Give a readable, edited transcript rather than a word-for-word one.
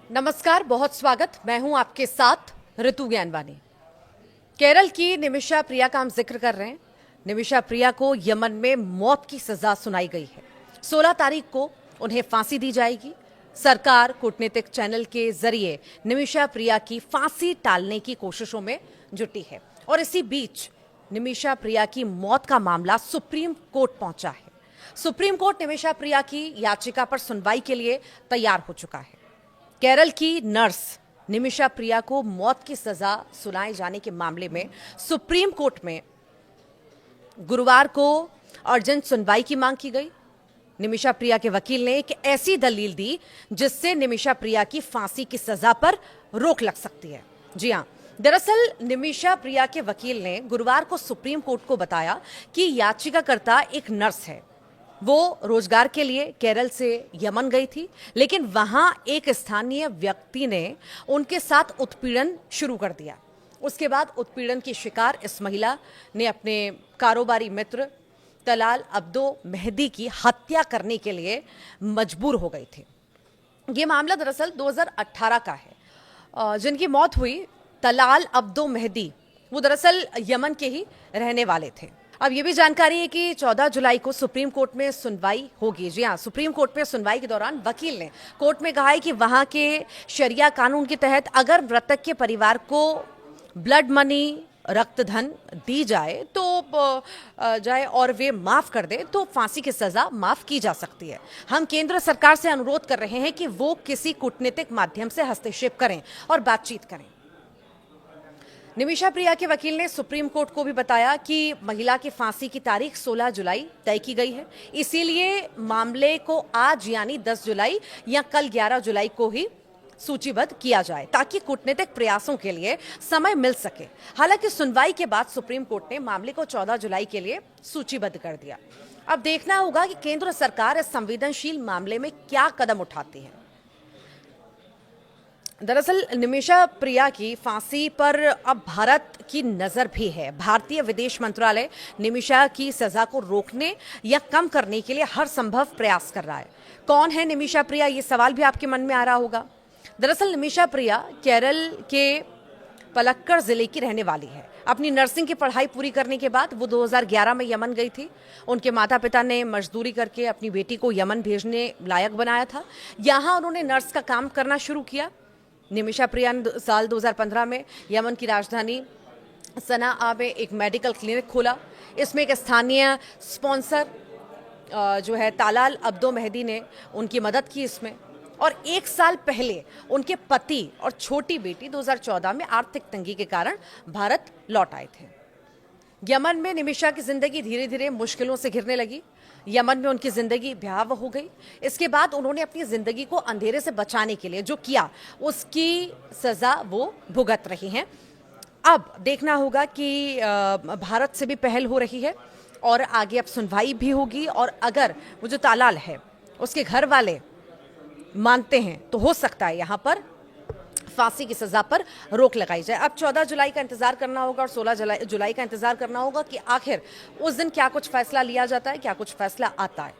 नमस्कार, बहुत स्वागत। मैं हूं आपके साथ ऋतु ज्ञानवानी। केरल की निमिषा प्रिया का हम जिक्र कर रहे हैं। निमिषा प्रिया को यमन में मौत की सजा सुनाई गई है। 16 तारीख को उन्हें फांसी दी जाएगी। सरकार कूटनीतिक चैनल के जरिए निमिषा प्रिया की फांसी टालने की कोशिशों में जुटी है और इसी बीच निमिषा प्रिया की मौत का मामला सुप्रीम कोर्ट पहुंचा है। सुप्रीम कोर्ट निमिषा प्रिया की याचिका पर सुनवाई के लिए तैयार हो चुका है। केरल की नर्स निमिषा प्रिया को मौत की सजा सुनाए जाने के मामले में सुप्रीम कोर्ट में गुरुवार को अर्जेंट सुनवाई की मांग की गई। निमिषा प्रिया के वकील ने एक ऐसी दलील दी जिससे निमिषा प्रिया की फांसी की सजा पर रोक लग सकती है। जी हां, दरअसल निमिषा प्रिया के वकील ने गुरुवार को सुप्रीम कोर्ट को बताया कि याचिकाकर्ता एक नर्स है। वो रोजगार के लिए केरल से यमन गई थी, लेकिन वहां एक स्थानीय व्यक्ति ने उनके साथ उत्पीड़न शुरू कर दिया। उसके बाद उत्पीड़न की शिकार इस महिला ने अपने कारोबारी मित्र तलाल अब्दो मेहदी की हत्या करने के लिए मजबूर हो गई थी। ये मामला दरअसल 2018 का है। जिनकी मौत हुई तलाल अब्दो मेहदी, वो दरअसल यमन के ही रहने वाले थे। अब ये भी जानकारी है कि 14 जुलाई को सुप्रीम कोर्ट में सुनवाई होगी। जी हाँ, सुप्रीम कोर्ट में सुनवाई के दौरान वकील ने कोर्ट में कहा है कि वहां के शरिया कानून के तहत अगर मृतक के परिवार को ब्लड मनी, रक्त धन दी जाए और वे माफ कर दे तो फांसी की सजा माफ की जा सकती है। हम केंद्र सरकार से अनुरोध कर रहे हैं कि वो किसी कूटनीतिक माध्यम से हस्तक्षेप करें और बातचीत करें। निमिषा प्रिया के वकील ने सुप्रीम कोर्ट को भी बताया कि महिला की फांसी की तारीख 16 जुलाई तय की गई है, इसीलिए मामले को आज यानी 10 जुलाई या कल 11 जुलाई को ही सूचीबद्ध किया जाए ताकि कूटनीतिक प्रयासों के लिए समय मिल सके। हालांकि सुनवाई के बाद सुप्रीम कोर्ट ने मामले को 14 जुलाई के लिए सूचीबद्ध कर दिया। अब देखना होगा कि केंद्र सरकार इस संवेदनशील मामले में क्या कदम उठाती है। दरअसल निमिषा प्रिया की फांसी पर अब भारत की नजर भी है। भारतीय विदेश मंत्रालय निमिषा की सजा को रोकने या कम करने के लिए हर संभव प्रयास कर रहा है। कौन है निमिषा प्रिया, ये सवाल भी आपके मन में आ रहा होगा। दरअसल निमिषा प्रिया केरल के पलक्कड़ जिले की रहने वाली है। अपनी नर्सिंग की पढ़ाई पूरी करने के बाद वो 2011 में यमन गई थी। उनके माता पिता ने मजदूरी करके अपनी बेटी को यमन भेजने लायक बनाया था। यहाँ उन्होंने नर्स का काम करना शुरू किया। निमिषा प्रिया ने साल 2015 में यमन की राजधानी सनाआ में एक मेडिकल क्लिनिक खोला। इसमें एक स्थानीय स्पॉन्सर जो है तलाल अब्दो मेहदी ने उनकी मदद की इसमें। और एक साल पहले उनके पति और छोटी बेटी 2014 में आर्थिक तंगी के कारण भारत लौट आए थे। यमन में निमिषा की जिंदगी धीरे धीरे मुश्किलों से घिरने लगी। यमन में उनकी जिंदगी भयावह हो गई। इसके बाद उन्होंने अपनी जिंदगी को अंधेरे से बचाने के लिए जो किया उसकी सजा वो भुगत रही हैं। अब देखना होगा कि भारत से भी पहल हो रही है और आगे अब सुनवाई भी होगी। और अगर वो जो तालाल है उसके घर वाले मानते हैं तो हो सकता है यहाँ पर फांसी की सजा पर रोक लगाई जाए। अब 14 जुलाई का इंतजार करना होगा और 16 जुलाई का इंतजार करना होगा कि आखिर उस दिन क्या कुछ फैसला लिया जाता है, क्या कुछ फैसला आता है।